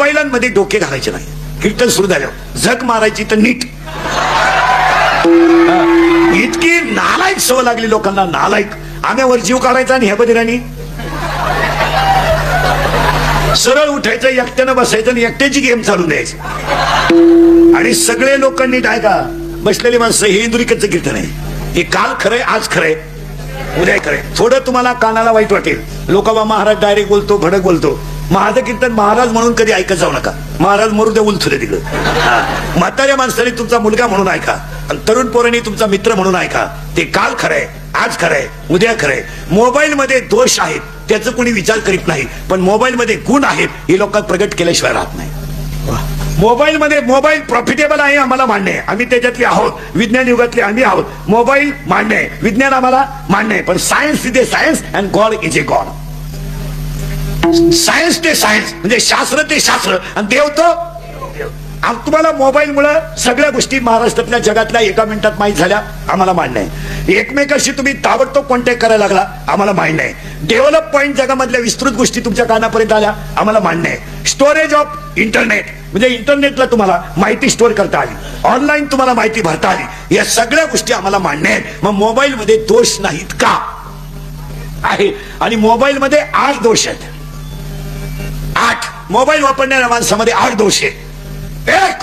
मोबाईलांमध्ये डोके घालायचे नाही. कीर्तन सुरू झालं झक मारायची तर नीट. इतकी नालायक सवय लागली लोकांना, नालायक. आम्यावर जीव काढायचा आणि ह्या बदिरांनी सरळ उठायचं, एकट्यानं बसायचं आणि एकट्याची गेम चालू द्यायची. आणि सगळे लोकांनी ऐका, बसलेली माणसं हे इंदुरीकरचं कीर्तन आहे. हे काल खरंय, आज खरंय, उद्या खरंय. थोडं तुम्हाला कानाला वाईट वाटेल, लोकांना महाराज डायरेक्ट बोलतो, भडक बोलतो. माझं कीर्तन महाराज म्हणून कधी ऐकत जाऊ नका. महाराज मरू द्या, उलथू दे तिकडं. म्हाताऱ्या माणसाने तुमचा मुलगा म्हणून ऐका, आणि तरुण पोरांनी तुमचा मित्र म्हणून ऐका. ते काल खरंय, आज खरंय, उद्या खरंय. मोबाईल मध्ये दोष आहेत त्याचं कोणी विचार करीत नाही, पण मोबाईल मध्ये गुण आहेत हे लोकांना प्रगट केल्याशिवाय राहत नाही. मोबाईल मध्ये मोबाईल प्रॉफिटेबल आहे आम्हाला मान्य आहे, आम्ही त्याच्यातले आहोत, विज्ञान युगातले आम्ही आहोत. मोबाईल मान्य आहे, विज्ञान आम्हाला मान्य आहे, पण science is a science and God is a god. Science ते सायन्स म्हणजे शास्त्र ते शास्त्र आणि देव तो देव. तुम्हाला मोबाईल मुळे सगळ्या गोष्टी महाराष्ट्रातल्या जगातल्या एका मिनिटात माहीत झाल्या, आम्हाला मान्य आहे. एकमेकाशी तुम्ही ताबडतोब कॉन्टॅक्ट करायला लागला, आम्हाला मान्य आहे. डेव्हलप पॉइंट जगामधल्या विस्तृत गोष्टी तुमच्या कानापर्यंत आल्या, आम्हाला मान्य आहे. स्टोरेज ऑफ इंटरनेट म्हणजे इंटरनेटला तुम्हाला माहिती स्टोअर करता आली, ऑनलाईन तुम्हाला माहिती भरता आली, या सगळ्या गोष्टी आम्हाला मान्य आहेत. मग मोबाईल मध्ये दोष नाहीत का? आहे. आणि मोबाईल मध्ये 8 दोष आहेत. 8 मोबाईल वापरणाऱ्या माणसामध्ये 8 दोष आहेत. एक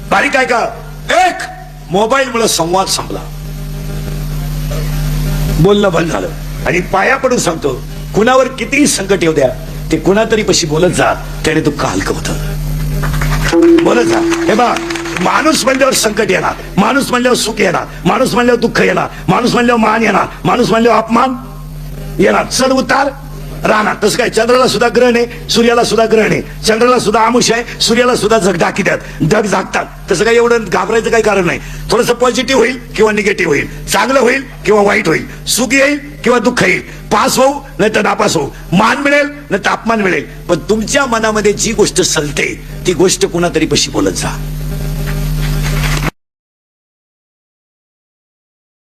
बारीक आहे का? एक मोबाईल मुळे संवाद संपला, बोलणं बंद झालं. आणि पाया पडून सांगतो, कुणावर कितीही संकट येऊ द्या, ते कुणातरी पशी बोलत जा, त्याने तू हलकं होतं. बोलत जा. हे बा, माणूस म्हणल्यावर संकट येणार, माणूस म्हणल्यावर सुख येणार, माणूस म्हणल्यावर दुःख येणार, माणूस म्हणल्यावर मान येणार, माणूस म्हणल्यावर अपमान येणार, चढ उतार राहणार. तसं काय, चंद्राला सुद्धा ग्रहण आहे, सूर्याला सुद्धा ग्रहण आहे, चंद्राला सुद्धा आमुष आहे, सूर्याला सुद्धा जग दाखितात, जग जागतात. तसं काही एवढं घाबरायचं काही कारण नाही. थोडंसं पॉझिटिव्ह होईल किंवा निगेटिव्ह होईल, चांगलं होईल किंवा वाईट होईल, सुख येईल किंवा दुःख येईल, पास होऊ नाही तर नापास होऊ, मान मिळेल नाही तर अपमान मिळेल. पण तुमच्या मनामध्ये जी गोष्ट सलते ती गोष्ट कुणातरी पशी बोलत जा.